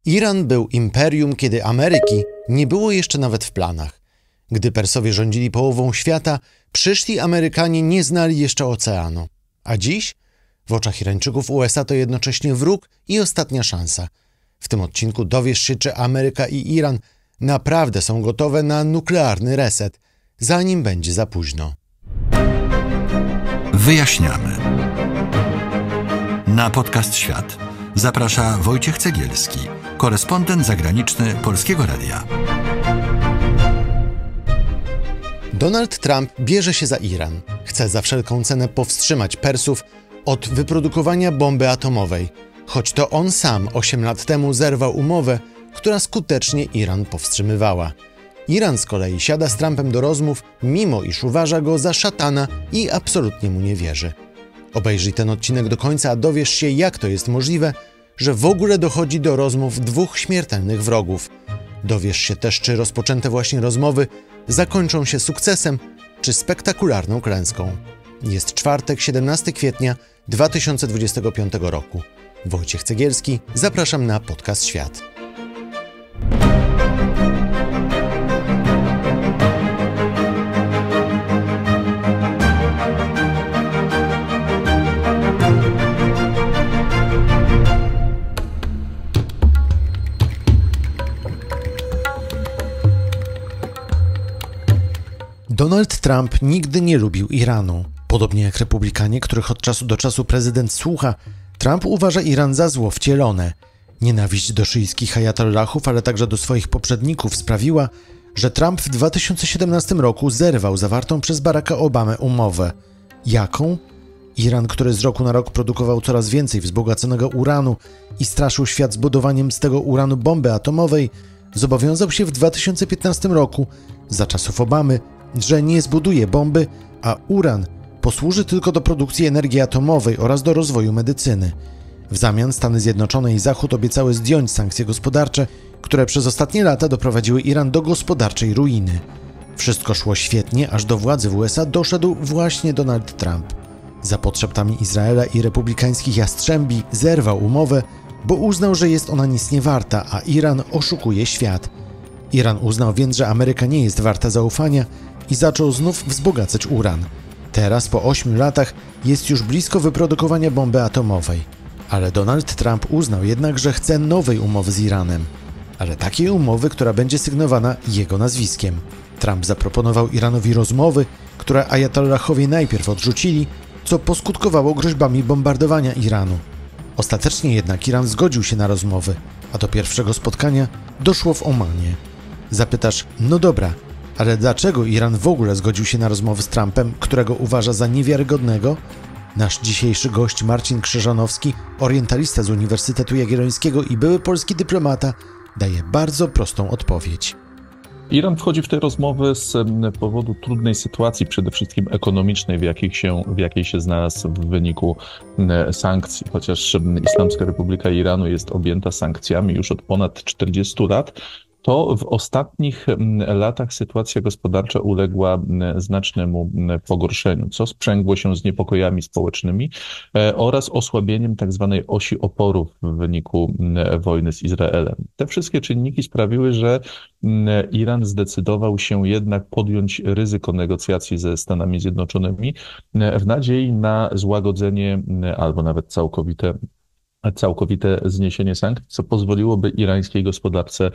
Iran był imperium, kiedy Ameryki nie było jeszcze nawet w planach. Gdy Persowie rządzili połową świata, przyszli Amerykanie nie znali jeszcze oceanu. A dziś? W oczach Irańczyków USA to jednocześnie wróg i ostatnia szansa. W tym odcinku dowiesz się, czy Ameryka i Iran naprawdę są gotowe na nuklearny reset, zanim będzie za późno. Wyjaśniamy. Na podcast Świat zaprasza Wojciech Cegielski, korespondent zagraniczny Polskiego Radia. Donald Trump bierze się za Iran. Chce za wszelką cenę powstrzymać Persów od wyprodukowania bomby atomowej, choć to on sam 8 lat temu zerwał umowę, która skutecznie Iran powstrzymywała. Iran z kolei siada z Trumpem do rozmów, mimo iż uważa go za szatana i absolutnie mu nie wierzy. Obejrzyj ten odcinek do końca, a dowiesz się, jak to jest możliwe, że w ogóle dochodzi do rozmów dwóch śmiertelnych wrogów. Dowiesz się też, czy rozpoczęte właśnie rozmowy zakończą się sukcesem, czy spektakularną klęską. Jest czwartek, 17 kwietnia 2025 roku. Wojciech Cegielski, zapraszam na podcast Świat. Donald Trump nigdy nie lubił Iranu. Podobnie jak republikanie, których od czasu do czasu prezydent słucha, Trump uważa Iran za zło wcielone. Nienawiść do szyickich ajatollahów, ale także do swoich poprzedników sprawiła, że Trump w 2017 roku zerwał zawartą przez Baracka Obamę umowę. Jaką? Iran, który z roku na rok produkował coraz więcej wzbogaconego uranu i straszył świat zbudowaniem z tego uranu bomby atomowej, zobowiązał się w 2015 roku, za czasów Obamy, że nie zbuduje bomby, a uran posłuży tylko do produkcji energii atomowej oraz do rozwoju medycyny. W zamian Stany Zjednoczone i Zachód obiecały zdjąć sankcje gospodarcze, które przez ostatnie lata doprowadziły Iran do gospodarczej ruiny. Wszystko szło świetnie, aż do władzy w USA doszedł właśnie Donald Trump. Za podszeptami Izraela i republikańskich jastrzębi zerwał umowę, bo uznał, że jest ona nic nie warta, a Iran oszukuje świat. Iran uznał więc, że Ameryka nie jest warta zaufania i zaczął znów wzbogacać uran. Teraz, po 8 latach, jest już blisko wyprodukowania bomby atomowej. Ale Donald Trump uznał jednak, że chce nowej umowy z Iranem. Ale takiej umowy, która będzie sygnowana jego nazwiskiem. Trump zaproponował Iranowi rozmowy, które ajatollahowie najpierw odrzucili, co poskutkowało groźbami bombardowania Iranu. Ostatecznie jednak Iran zgodził się na rozmowy, a do pierwszego spotkania doszło w Omanie. Zapytasz, no dobra, ale dlaczego Iran w ogóle zgodził się na rozmowy z Trumpem, którego uważa za niewiarygodnego? Nasz dzisiejszy gość Marcin Krzyżanowski, orientalista z Uniwersytetu Jagiellońskiego i były polski dyplomata, daje bardzo prostą odpowiedź. Iran wchodzi w te rozmowy z powodu trudnej sytuacji, przede wszystkim ekonomicznej, w jakiej się znalazł w wyniku sankcji. Chociaż Islamska Republika Iranu jest objęta sankcjami już od ponad 40 lat, to w ostatnich latach sytuacja gospodarcza uległa znacznemu pogorszeniu, co sprzęgło się z niepokojami społecznymi oraz osłabieniem tak zwanej osi oporu w wyniku wojny z Izraelem. Te wszystkie czynniki sprawiły, że Iran zdecydował się jednak podjąć ryzyko negocjacji ze Stanami Zjednoczonymi w nadziei na złagodzenie albo nawet całkowite zniesienie sankcji, co pozwoliłoby irańskiej gospodarce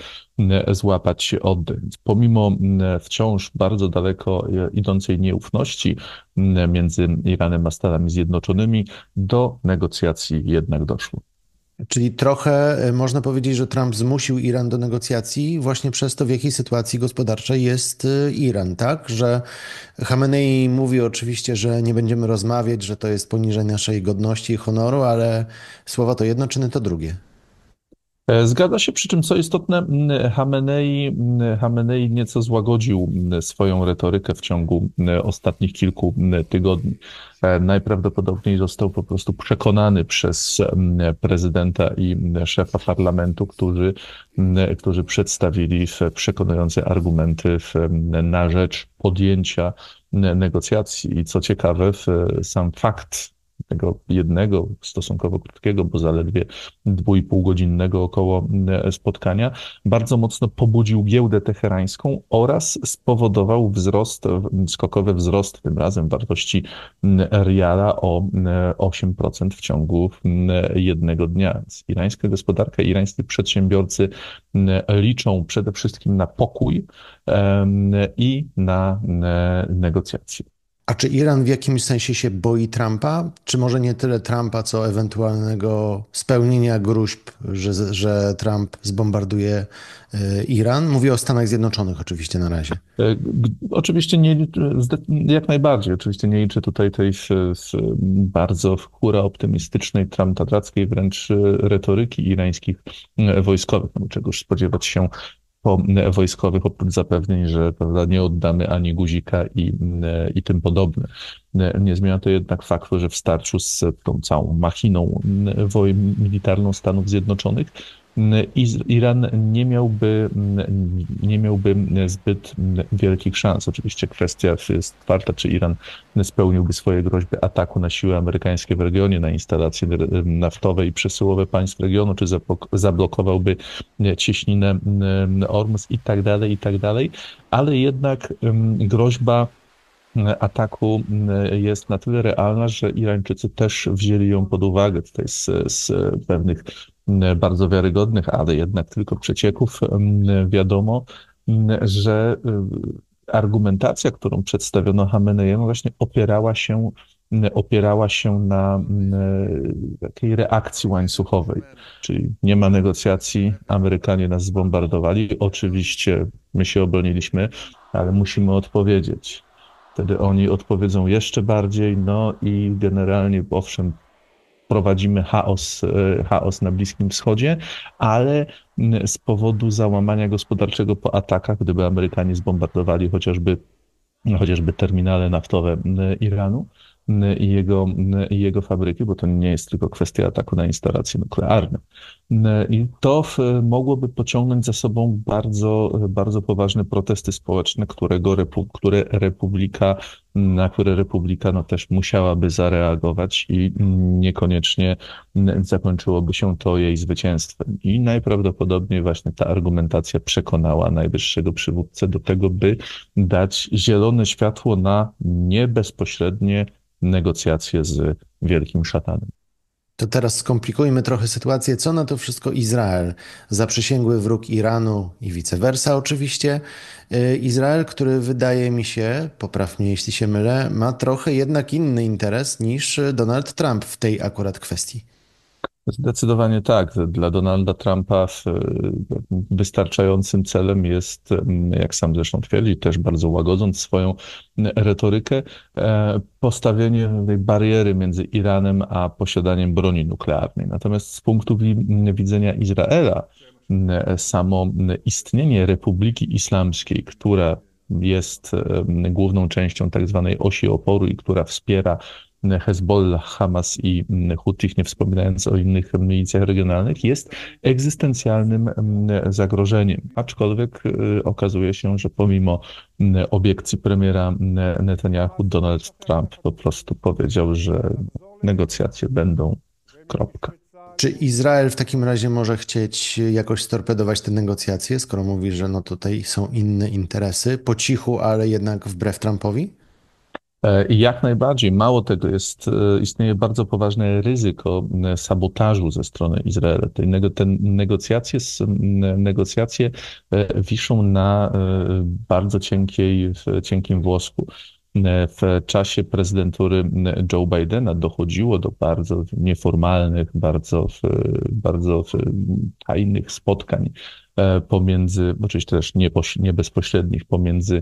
złapać oddech. Pomimo wciąż bardzo daleko idącej nieufności między Iranem a Stanami Zjednoczonymi, do negocjacji jednak doszło. Czyli trochę można powiedzieć, że Trump zmusił Iran do negocjacji właśnie przez to, w jakiej sytuacji gospodarczej jest Iran, tak? Że Chamenei mówi oczywiście, że nie będziemy rozmawiać, że to jest poniżej naszej godności i honoru, ale słowa to jedno, czyny to drugie. Zgadza się, przy czym co istotne, Chamenei nieco złagodził swoją retorykę w ciągu ostatnich kilku tygodni. Najprawdopodobniej został po prostu przekonany przez prezydenta i szefa parlamentu, którzy przedstawili przekonujące argumenty na rzecz podjęcia negocjacji. I co ciekawe, sam fakt tego jednego, stosunkowo krótkiego, bo zaledwie 2,5-godzinnego około spotkania, bardzo mocno pobudził giełdę teherańską oraz spowodował skokowy wzrost, tym razem wartości riala o 8% w ciągu jednego dnia. Więc irańska gospodarka, irańscy przedsiębiorcy liczą przede wszystkim na pokój i na negocjacje. A czy Iran w jakimś sensie się boi Trumpa? Czy może nie tyle Trumpa, co ewentualnego spełnienia gruźb, że Trump zbombarduje Iran? Mówię o Stanach Zjednoczonych oczywiście na razie. Oczywiście nie, jak najbardziej. Oczywiście nie liczę tutaj tej bardzo hura optymistycznej, tramtatrackiej wręcz retoryki irańskich wojskowych, no, czegoż spodziewać się po wojskowych, oprócz zapewnień, że prawda, nie oddamy ani guzika i tym podobne. Nie zmienia to jednak faktu, że w starciu z tą całą machiną militarną Stanów Zjednoczonych Iran nie miałby zbyt wielkich szans. Oczywiście kwestia jest otwarta, czy Iran spełniłby swoje groźby ataku na siły amerykańskie w regionie, na instalacje naftowe i przesyłowe państw regionu, czy zablokowałby cieśninę Ormus i tak dalej, ale jednak groźba ataku jest na tyle realna, że Irańczycy też wzięli ją pod uwagę. Tutaj z pewnych bardzo wiarygodnych, ale jednak tylko przecieków wiadomo, że argumentacja, którą przedstawiono Chameneiemu, właśnie opierała się na takiej reakcji łańcuchowej. Czyli nie ma negocjacji, Amerykanie nas zbombardowali, oczywiście my się obroniliśmy, ale musimy odpowiedzieć. Wtedy oni odpowiedzą jeszcze bardziej, no i generalnie, owszem, prowadzimy chaos na Bliskim Wschodzie, ale z powodu załamania gospodarczego po atakach, gdyby Amerykanie zbombardowali chociażby terminale naftowe Iranu i jego fabryki, bo to nie jest tylko kwestia ataku na instalacje nuklearne. I to mogłoby pociągnąć za sobą bardzo, bardzo poważne protesty społeczne, na które Republika no, też musiałaby zareagować i niekoniecznie zakończyłoby się to jej zwycięstwem. I najprawdopodobniej właśnie ta argumentacja przekonała najwyższego przywódcę do tego, by dać zielone światło na niebezpośrednie negocjacje z Wielkim Szatanem. To teraz skomplikujmy trochę sytuację. Co na to wszystko Izrael? Zaprzysięgły wróg Iranu i vice versa oczywiście. Izrael, który wydaje mi się, popraw mnie jeśli się mylę, ma trochę jednak inny interes niż Donald Trump w tej akurat kwestii. Zdecydowanie tak. Dla Donalda Trumpa wystarczającym celem jest, jak sam zresztą twierdzi, też bardzo łagodząc swoją retorykę, postawienie tej bariery między Iranem a posiadaniem broni nuklearnej. Natomiast z punktu widzenia Izraela, samo istnienie Republiki Islamskiej, która jest główną częścią tak zwanej osi oporu i która wspiera Hezbollah, Hamas i Hutich, nie wspominając o innych milicjach regionalnych, jest egzystencjalnym zagrożeniem. Aczkolwiek okazuje się, że pomimo obiekcji premiera Netanyahu, Donald Trump po prostu powiedział, że negocjacje będą, kropka. Czy Izrael w takim razie może chcieć jakoś storpedować te negocjacje, skoro mówi, że no tutaj są inne interesy, po cichu, ale jednak wbrew Trumpowi? I jak najbardziej. Mało tego, istnieje bardzo poważne ryzyko sabotażu ze strony Izraela. Te negocjacje wiszą na bardzo cienkim włosku. W czasie prezydentury Joe Bidena dochodziło do bardzo nieformalnych, bardzo tajnych spotkań pomiędzy, oczywiście też nie bezpośrednich, pomiędzy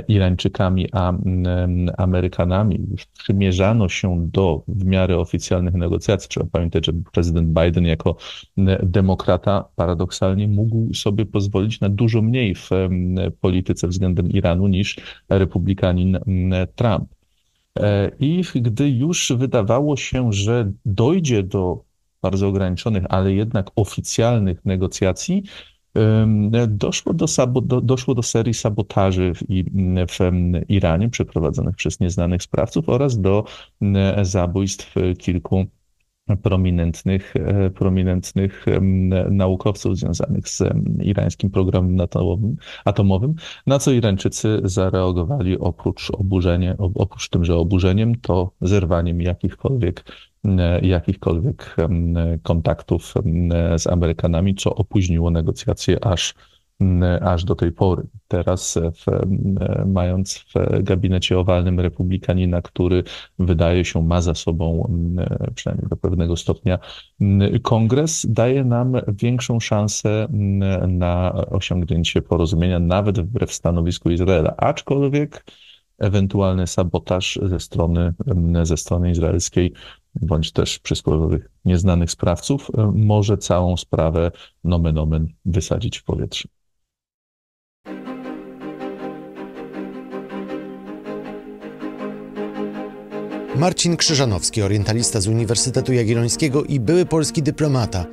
Irańczykami a Amerykanami. Już przymierzano się do w miarę oficjalnych negocjacji. Trzeba pamiętać, że prezydent Biden jako demokrata paradoksalnie mógł sobie pozwolić na dużo mniej w polityce względem Iranu niż republikanin Trump. I gdy już wydawało się, że dojdzie do bardzo ograniczonych, ale jednak oficjalnych negocjacji, Doszło do serii sabotaży w Iranie przeprowadzonych przez nieznanych sprawców oraz do zabójstw kilku prominentnych naukowców związanych z irańskim programem atomowym, na co Irańczycy zareagowali oprócz tymże oburzeniem, to zerwaniem jakichkolwiek kontaktów z Amerykanami, co opóźniło negocjacje aż do tej pory. Teraz mając w gabinecie owalnym republikanina, który wydaje się ma za sobą, przynajmniej do pewnego stopnia, kongres, daje nam większą szansę na osiągnięcie porozumienia, nawet wbrew stanowisku Izraela. Aczkolwiek ewentualny sabotaż ze strony izraelskiej, bądź też przysłowiowych nieznanych sprawców, może całą sprawę nomen omen wysadzić w powietrze. Marcin Krzyżanowski, orientalista z Uniwersytetu Jagiellońskiego i były polski dyplomata,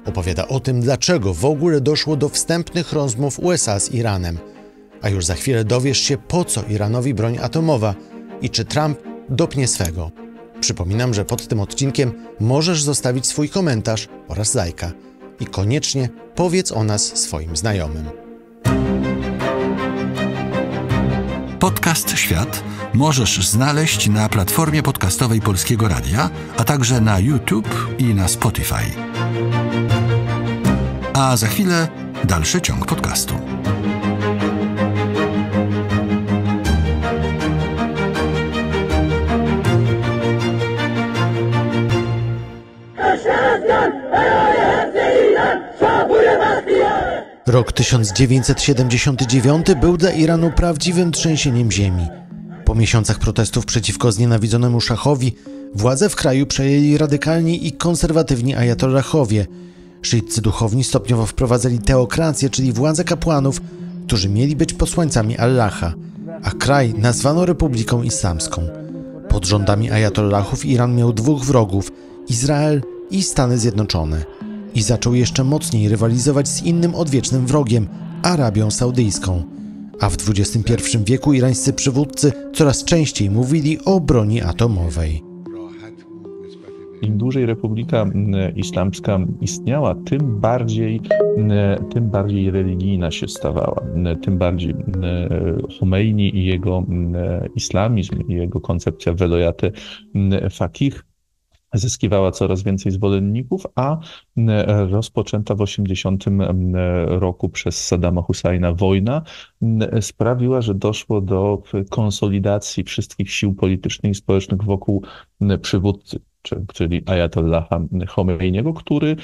opowiada o tym, dlaczego w ogóle doszło do wstępnych rozmów USA z Iranem. A już za chwilę dowiesz się, po co Iranowi broń atomowa i czy Trump dopnie swego. Przypominam, że pod tym odcinkiem możesz zostawić swój komentarz oraz lajka. I koniecznie powiedz o nas swoim znajomym. Podcast Świat możesz znaleźć na platformie podcastowej Polskiego Radia, a także na YouTube i na Spotify. A za chwilę dalszy ciąg podcastu. Rok 1979 był dla Iranu prawdziwym trzęsieniem ziemi. Po miesiącach protestów przeciwko znienawidzonemu szachowi, władzę w kraju przejęli radykalni i konserwatywni ajatollahowie. Szyiccy duchowni stopniowo wprowadzali teokrację, czyli władzę kapłanów, którzy mieli być posłańcami Allaha, a kraj nazwano Republiką Islamską. Pod rządami ajatollahów Iran miał dwóch wrogów – Izrael i Stany Zjednoczone. I zaczął jeszcze mocniej rywalizować z innym odwiecznym wrogiem – Arabią Saudyjską. A w XXI wieku irańscy przywódcy coraz częściej mówili o broni atomowej. Im dłużej Republika Islamska istniała, tym bardziej religijna się stawała. Tym bardziej Chomeini i jego islamizm, i jego koncepcja welojate faqih zyskiwała coraz więcej zwolenników, a rozpoczęta w 80 roku przez Saddama Husajna wojna sprawiła, że doszło do konsolidacji wszystkich sił politycznych i społecznych wokół przywódcy, czyli Ajatollaha Chomeiniego, który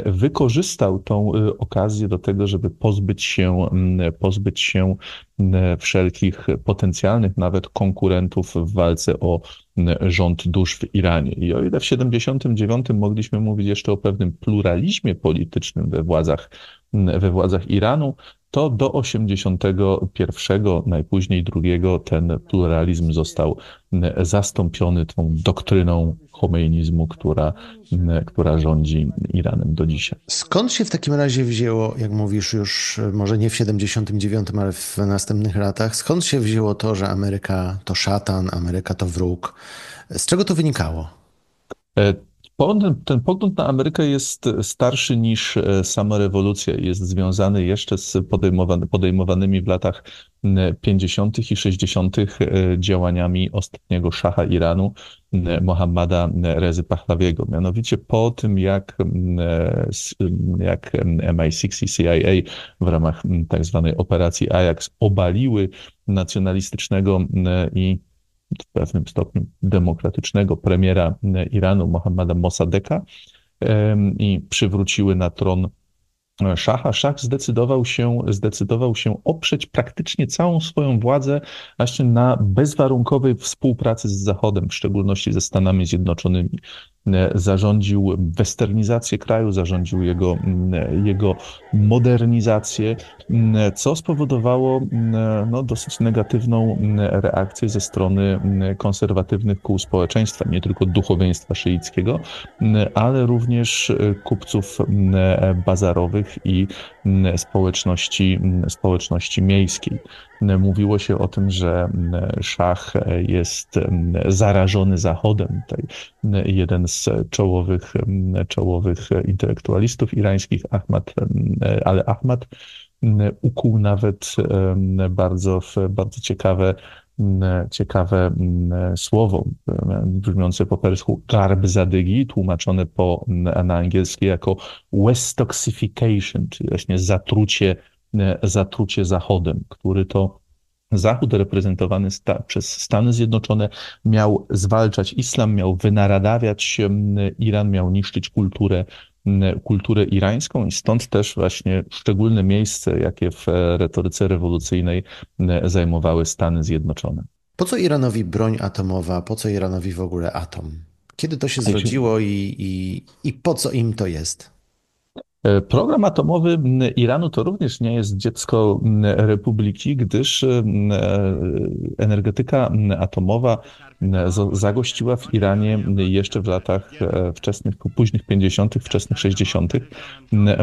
wykorzystał tą okazję do tego, żeby pozbyć się wszelkich potencjalnych nawet konkurentów w walce o rząd dusz w Iranie. I o ile w 79 mogliśmy mówić jeszcze o pewnym pluralizmie politycznym we władzach Iranu, to do 81, najpóźniej drugiego, ten pluralizm został zastąpiony tą doktryną chomeinizmu, która rządzi Iranem do dzisiaj. Skąd się w takim razie wzięło, jak mówisz już może nie w 79, ale w następnych latach, skąd się wzięło to, że Ameryka to szatan, Ameryka to wróg? Z czego to wynikało? Ten pogląd na Amerykę jest starszy niż sama rewolucja. Jest związany jeszcze z podejmowanymi w latach 50. i 60. działaniami ostatniego szacha Iranu, Mohammada Rezy Pahlawiego. Mianowicie po tym, jak MI6 i CIA w ramach tak zwanej operacji Ajax obaliły nacjonalistycznego i w pewnym stopniu demokratycznego premiera Iranu, Mohammada Mossadegha, i przywróciły na tron szacha. Szach zdecydował się oprzeć praktycznie całą swoją władzę właśnie na bezwarunkowej współpracy z Zachodem, w szczególności ze Stanami Zjednoczonymi. Zarządził westernizację kraju, zarządził jego modernizację, co spowodowało dosyć negatywną reakcję ze strony konserwatywnych kół społeczeństwa, nie tylko duchowieństwa szyickiego, ale również kupców bazarowych i społeczności miejskiej. Mówiło się o tym, że szach jest zarażony Zachodem. Tutaj jeden z czołowych intelektualistów irańskich, Ahmad, ukuł nawet bardzo ciekawe słowo brzmiące po persku garb zadygi, tłumaczone na angielski jako Westoxification, czyli właśnie zatrucie Zachodem, który to Zachód reprezentowany przez Stany Zjednoczone miał zwalczać islam, miał wynaradawiać Iran, miał niszczyć kulturę irańską i stąd też właśnie szczególne miejsce, jakie w retoryce rewolucyjnej zajmowały Stany Zjednoczone. Po co Iranowi broń atomowa? Po co Iranowi w ogóle atom? Kiedy to się zrodziło i po co im to jest? Program atomowy Iranu to również nie jest dziecko republiki, gdyż energetyka atomowa zagościła w Iranie jeszcze w latach późnych 50., wczesnych 60.,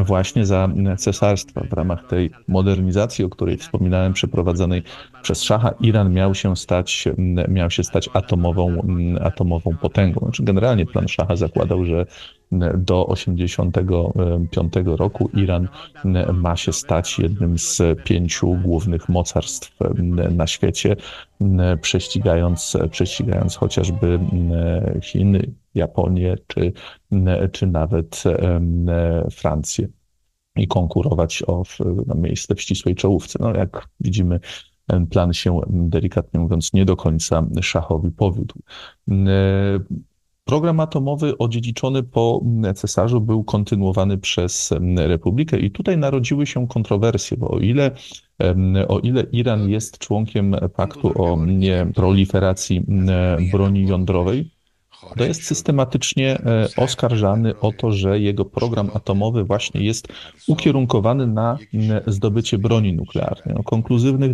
właśnie za cesarstwa. W ramach tej modernizacji, o której wspominałem, przeprowadzonej przez szacha, Iran miał się stać atomową potęgą. Znaczy, generalnie plan szacha zakładał, że do 1985 roku Iran ma się stać jednym z 5 głównych mocarstw na świecie, prześcigając chociażby Chiny, Japonię czy nawet Francję i konkurować o miejsce w ścisłej czołówce. No, jak widzimy, ten plan się, delikatnie mówiąc, nie do końca szachowi powiódł. Program atomowy odziedziczony po cesarzu był kontynuowany przez Republikę i tutaj narodziły się kontrowersje, bo o ile Iran jest członkiem paktu o nieproliferacji broni jądrowej, to jest systematycznie oskarżany o to, że jego program atomowy właśnie jest ukierunkowany na zdobycie broni nuklearnej. Konkluzywnych,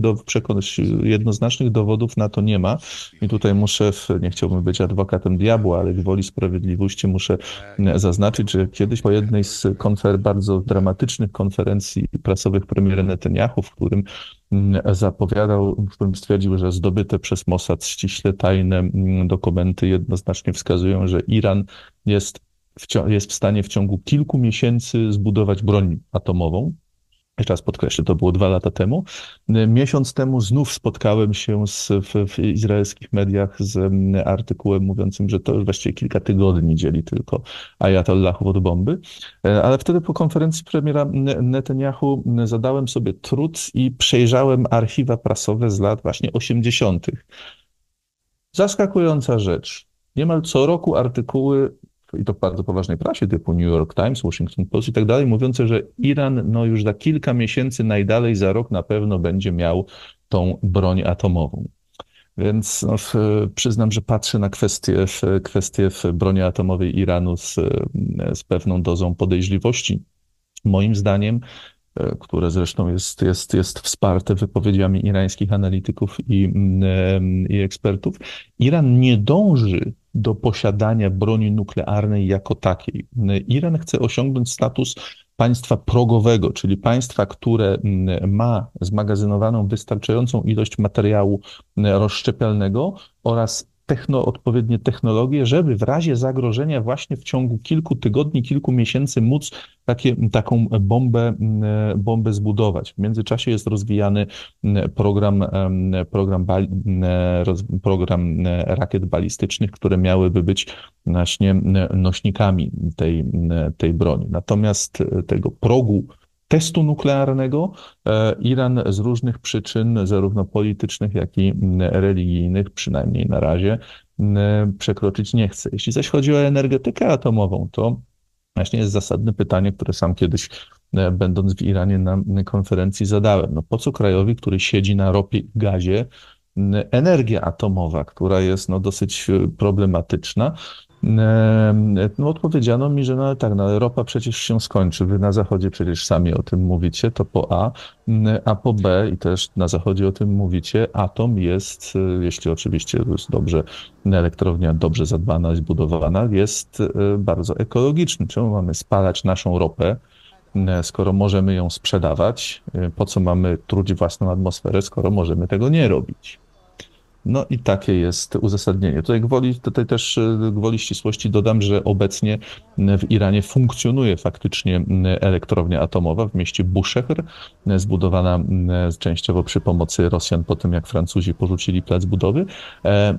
jednoznacznych dowodów na to nie ma. I tutaj nie chciałbym być adwokatem diabła, ale gwoli sprawiedliwości muszę zaznaczyć, że kiedyś po jednej z bardzo dramatycznych konferencji prasowych premiera Netanyahu, w którym stwierdził, że zdobyte przez Mossad ściśle tajne dokumenty jednoznacznie wskazują, że Iran jest w stanie w ciągu kilku miesięcy zbudować broń atomową. Jeszcze raz podkreślę, to było 2 lata temu. Miesiąc temu znów spotkałem się w izraelskich mediach z artykułem mówiącym, że to już właściwie kilka tygodni dzieli tylko ajatollahów od bomby. Ale wtedy po konferencji premiera Netanyahu zadałem sobie trud i przejrzałem archiwa prasowe z lat właśnie 80. Zaskakująca rzecz. Niemal co roku artykuły, i to w bardzo poważnej prasie typu New York Times, Washington Post i tak dalej, mówiące, że Iran już za kilka miesięcy, najdalej za rok na pewno będzie miał tą broń atomową. Więc przyznam, że patrzę na kwestię broni atomowej Iranu z pewną dozą podejrzliwości. Moim zdaniem, które zresztą jest wsparte wypowiedziami irańskich analityków i ekspertów, Iran nie dąży do posiadania broni nuklearnej jako takiej. Iran chce osiągnąć status państwa progowego, czyli państwa, które ma zmagazynowaną wystarczającą ilość materiału rozszczepialnego oraz odpowiednie technologie, żeby w razie zagrożenia właśnie w ciągu kilku tygodni, kilku miesięcy móc taką bombę zbudować. W międzyczasie jest rozwijany program rakiet balistycznych, które miałyby być właśnie nośnikami tej broni. Natomiast tego progu testu nuklearnego Iran z różnych przyczyn, zarówno politycznych, jak i religijnych, przynajmniej na razie, przekroczyć nie chce. Jeśli zaś chodzi o energetykę atomową, to właśnie jest zasadne pytanie, które sam kiedyś, będąc w Iranie na konferencji, zadałem. No po co krajowi, który siedzi na ropie i gazie, energia atomowa, która jest dosyć problematyczna? Odpowiedziano mi, że ale ropa przecież się skończy. Wy na Zachodzie przecież sami o tym mówicie, to po A, a po B i też na Zachodzie o tym mówicie, atom jest, jeśli oczywiście jest elektrownia dobrze zadbana i zbudowana, jest bardzo ekologiczny. Czemu mamy spalać naszą ropę skoro możemy ją sprzedawać, po co mamy truć własną atmosferę, skoro możemy tego nie robić? No i takie jest uzasadnienie. Tutaj też gwoli ścisłości dodam, że obecnie w Iranie funkcjonuje faktycznie elektrownia atomowa w mieście Bushehr, zbudowana częściowo przy pomocy Rosjan po tym, jak Francuzi porzucili plac budowy.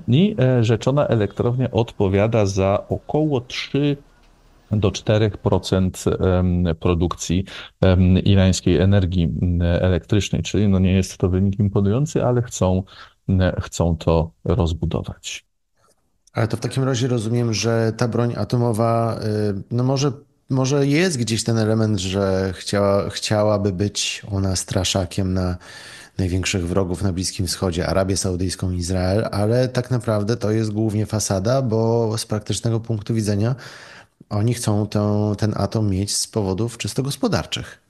I rzeczona elektrownia odpowiada za około 3 do 4% produkcji irańskiej energii elektrycznej, czyli no nie jest to wynik imponujący, ale chcą to rozbudować. Ale to w takim razie rozumiem, że ta broń atomowa, no może jest gdzieś ten element, że chciałaby być ona straszakiem na największych wrogów na Bliskim Wschodzie, Arabię Saudyjską, Izrael, ale tak naprawdę to jest głównie fasada, bo z praktycznego punktu widzenia oni chcą ten atom mieć z powodów czysto gospodarczych.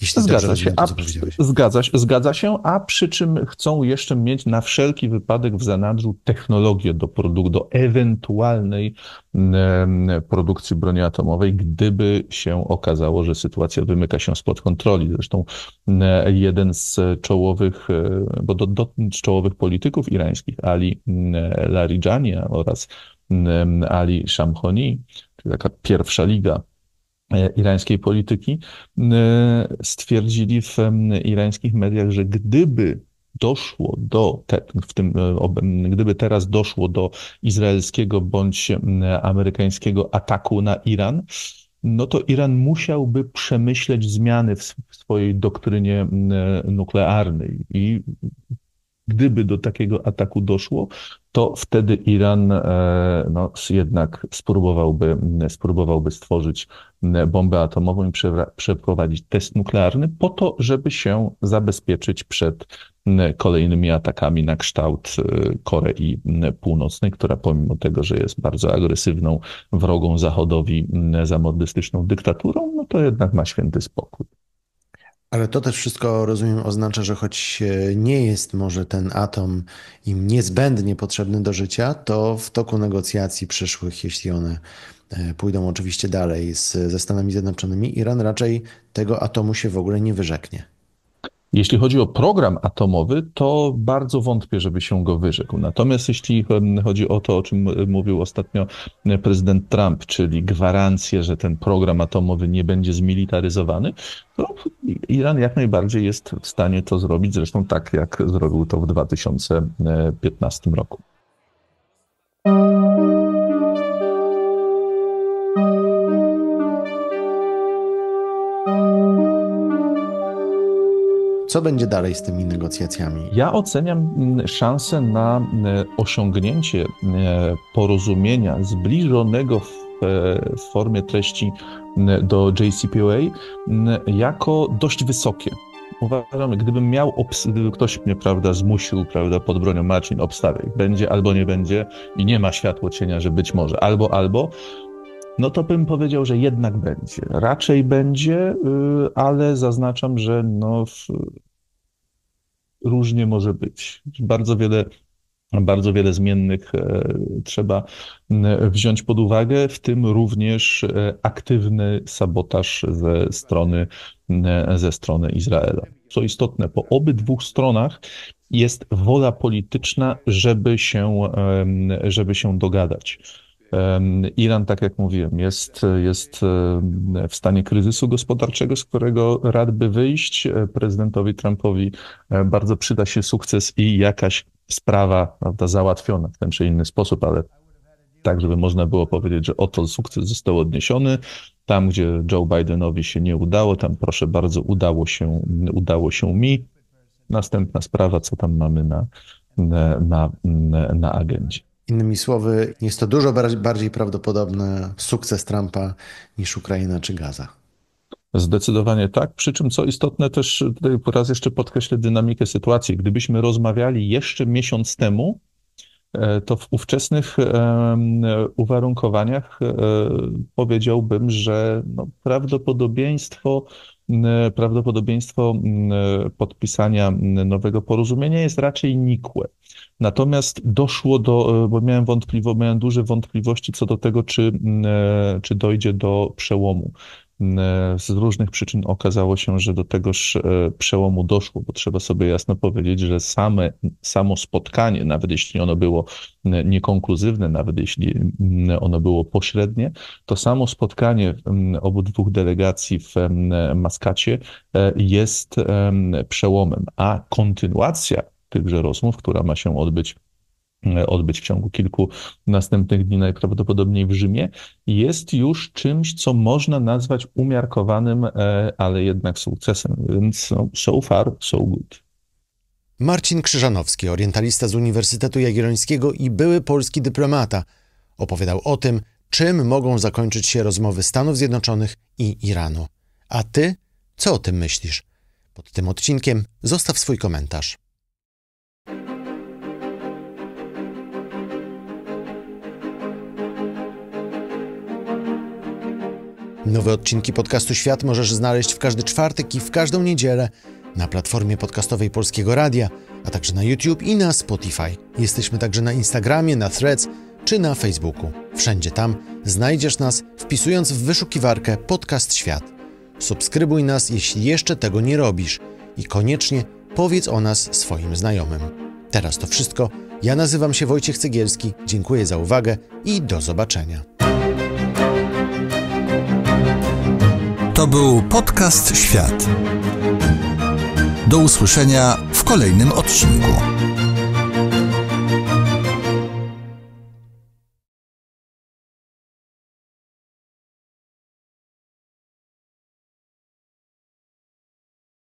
Jeśli dobrze Zgadza się, rozumiem to, co powiedziałeś. zgadza się, a przy czym chcą jeszcze mieć na wszelki wypadek w zanadrzu technologię do ewentualnej produkcji broni atomowej, gdyby się okazało, że sytuacja wymyka się spod kontroli. Zresztą jeden z czołowych polityków irańskich, Ali Larijani oraz Ali Shamkhani, czyli taka pierwsza liga irańskiej polityki, stwierdzili w irańskich mediach, że gdyby teraz doszło do izraelskiego bądź amerykańskiego ataku na Iran, no to Iran musiałby przemyśleć zmiany w swojej doktrynie nuklearnej i gdyby do takiego ataku doszło, to wtedy Iran jednak spróbowałby stworzyć bombę atomową i przeprowadzić test nuklearny po to, żeby się zabezpieczyć przed kolejnymi atakami na kształt Korei Północnej, która pomimo tego, że jest bardzo agresywną, wrogą Zachodowi, zamordystyczną dyktaturą, no to jednak ma święty spokój. Ale to też wszystko, rozumiem, oznacza, że choć nie jest może ten atom im niezbędnie potrzebny do życia, to w toku negocjacji przyszłych, jeśli one pójdą oczywiście dalej ze Stanami Zjednoczonymi, Iran raczej tego atomu się w ogóle nie wyrzeknie. Jeśli chodzi o program atomowy, to bardzo wątpię, żeby się go wyrzekł. Natomiast jeśli chodzi o to, o czym mówił ostatnio prezydent Trump, czyli gwarancję, że ten program atomowy nie będzie zmilitaryzowany, to Iran jak najbardziej jest w stanie to zrobić, zresztą tak jak zrobił to w 2015 roku. Co będzie dalej z tymi negocjacjami? Ja oceniam szansę na osiągnięcie porozumienia zbliżonego w formie treści do JCPOA jako dość wysokie. Uważam, gdyby ktoś mnie, zmusił, pod bronią Marcin, obstawiaj, będzie albo nie będzie i nie ma światło cienia, że być może albo, no to bym powiedział, że jednak będzie. Raczej będzie, ale zaznaczam, że różnie może być. Bardzo wiele zmiennych trzeba wziąć pod uwagę, w tym również aktywny sabotaż ze strony Izraela. Co istotne, po obydwu stronach jest wola polityczna, żeby się dogadać. Iran, tak jak mówiłem, jest w stanie kryzysu gospodarczego, z którego rad by wyjść. Prezydentowi Trumpowi bardzo przyda się sukces i jakaś sprawa, załatwiona w ten czy inny sposób, ale tak, żeby można było powiedzieć, że oto sukces został odniesiony. Tam, gdzie Joe Bidenowi się nie udało, tam proszę bardzo, udało się mi. Następna sprawa, co tam mamy na agendzie. Innymi słowy, jest to dużo bardziej prawdopodobny sukces Trumpa niż Ukraina czy Gaza. Zdecydowanie tak. Przy czym, co istotne, też tutaj raz jeszcze podkreślę dynamikę sytuacji. Gdybyśmy rozmawiali jeszcze miesiąc temu, to w ówczesnych uwarunkowaniach powiedziałbym, że prawdopodobieństwo podpisania nowego porozumienia jest raczej nikłe. Natomiast doszło bo miałem duże wątpliwości co do tego, czy dojdzie do przełomu. z różnych przyczyn okazało się, że do tegoż przełomu doszło, bo trzeba sobie jasno powiedzieć, że samo spotkanie, nawet jeśli ono było niekonkluzywne, nawet jeśli ono było pośrednie, to samo spotkanie obydwu delegacji w Maskacie jest przełomem, a kontynuacja tychże rozmów, która ma się odbyć w ciągu kilku następnych dni, najprawdopodobniej w Rzymie, jest już czymś, co można nazwać umiarkowanym, ale jednak sukcesem. Więc so far, so good. Marcin Krzyżanowski, orientalista z Uniwersytetu Jagiellońskiego i były polski dyplomata, opowiadał o tym, czym mogą zakończyć się rozmowy Stanów Zjednoczonych i Iranu. A ty, co o tym myślisz? Pod tym odcinkiem zostaw swój komentarz. Nowe odcinki podcastu Świat możesz znaleźć w każdy czwartek i w każdą niedzielę na platformie podcastowej Polskiego Radia, a także na YouTube i na Spotify. Jesteśmy także na Instagramie, na Threads czy na Facebooku. Wszędzie tam znajdziesz nas, wpisując w wyszukiwarkę Podcast Świat. Subskrybuj nas, jeśli jeszcze tego nie robisz i koniecznie powiedz o nas swoim znajomym. Teraz to wszystko. Ja nazywam się Wojciech Cegielski, dziękuję za uwagę i do zobaczenia. To był Podcast Świat. Do usłyszenia w kolejnym odcinku.